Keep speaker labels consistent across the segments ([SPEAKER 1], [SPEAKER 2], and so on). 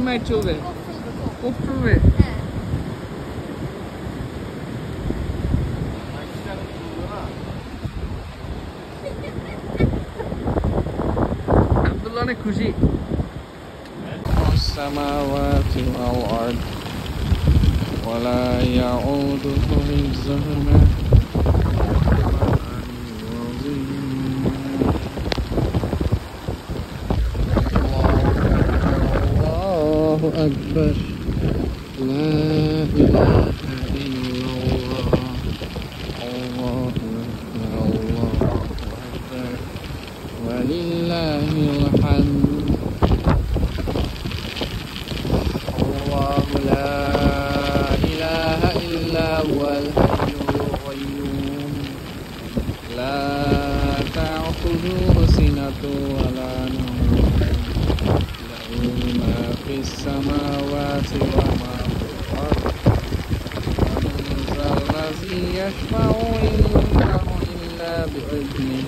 [SPEAKER 1] মাইট চলবে? কোপ চলবে? আব্দুল্লাহ অনেক খুশি। السماوات والأرض ولا يعوده حفظهما الله أكبر لا إله إلا الله الله أكبر الله أكبر ولله الحمد الله لا إله إلا هو الحي القيوم لا تأخذه سنة ولا نوم له ما في السماوات وما في الأرض من ذا الذي يشفع عنده إلا بإذنه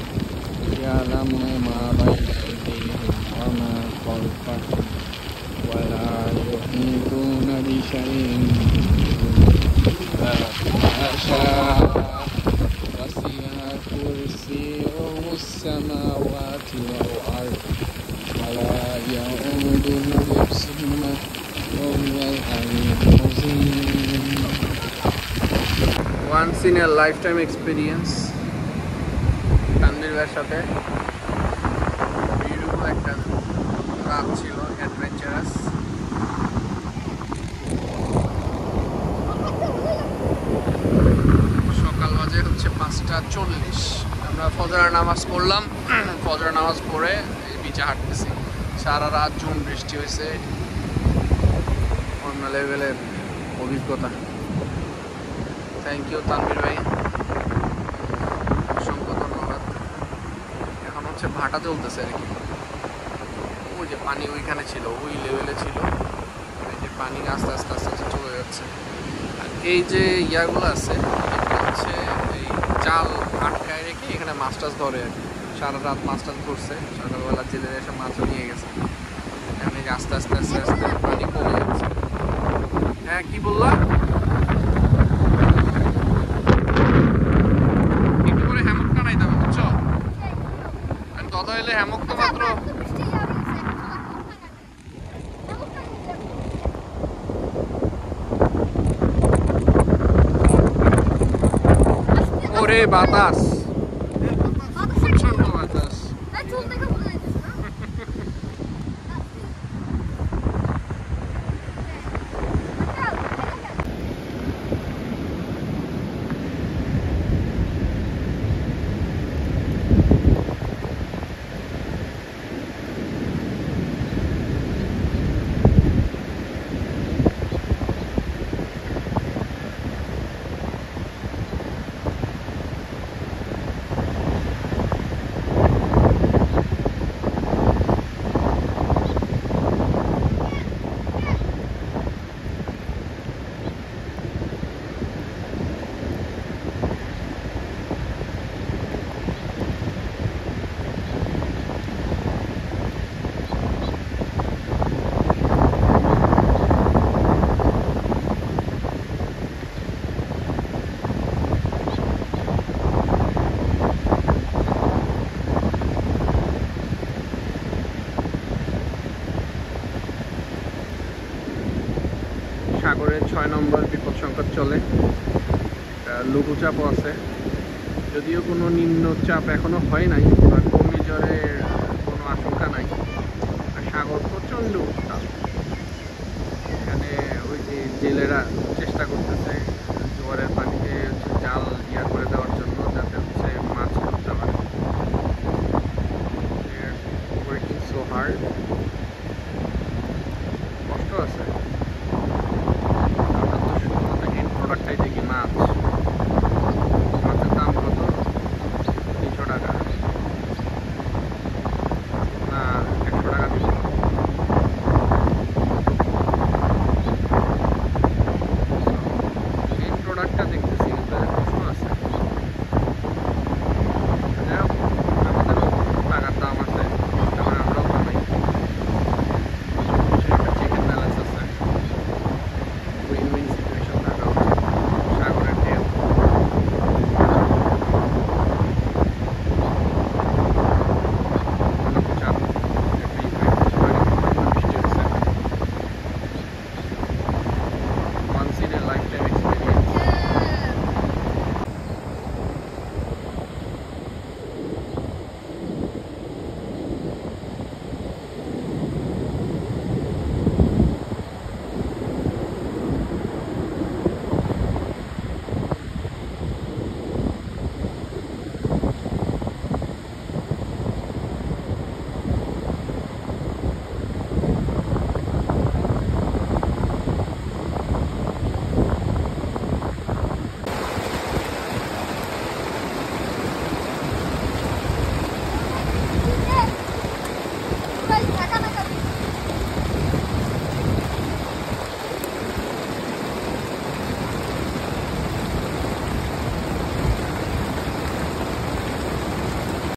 [SPEAKER 1] يعلم ما بين أيديهم وما خلفهم ولا يحيطون بشيء إلا بما شاء وسع كرسيه السماوات والأرض ولا يؤوده حفظهما وهو العلي العظيم. Once in a lifetime experience Tanvir ভাইয়ের সাথে বিউটিফুল একটা রাত ছিল, অ্যাডভেঞ্চারাস। সকাল বাজে হচ্ছে 5:40। আমরা ফজরের নামাজ পড়লাম, ফজরের নামাজ পড়ে এই বিচে হাঁটতেছি। সারা রাত ঝুম বৃষ্টি হয়েছে, অন্য লেভেলের অভিজ্ঞতা। থ্যাংক ইউ তানভীর ভাই, অসংখ্য ধন্যবাদ। এখন হচ্ছে ভাটা চলতেছে আর কি। ওই যে পানি ওইখানে ছিল, ওই লেভেলে ছিল, এই যে পানি আস্তে আস্তে আস্তে আস্তে চলে যাচ্ছে। আর এই যে ইয়াগুলো আছে, এগুলো হচ্ছে এই জাল আটকায় রেখে এখানে মাছ টাছ ধরে আর কি। সারা রাত মাছ টাছ ধরছে, সকালবেলা জেলেরা এসে মাছও নিয়ে গেছে। এখানে আস্তে আস্তে আস্তে আস্তে পানি কমে যাচ্ছে। হ্যাঁ, কি বললাম? একটু করে হ্যামক টানাই দেবে, বুঝছো? দাদা এলে হ্যামক তো মাত্র ওরে বাতাস, প্রচন্ড বাতাস। সাগরের 6 নম্বর বিপদ সংকট চলে, লঘুচাপও আছে। যদিও কোনো নিম্নচাপ এখনো হয় নাই বা ঘূর্ণিঝড়ের কোনো আশঙ্কা নাই। আর সাগর প্রচণ্ড উত্তাপ। এখানে ওই যে জেলেরা চেষ্টা করতেছে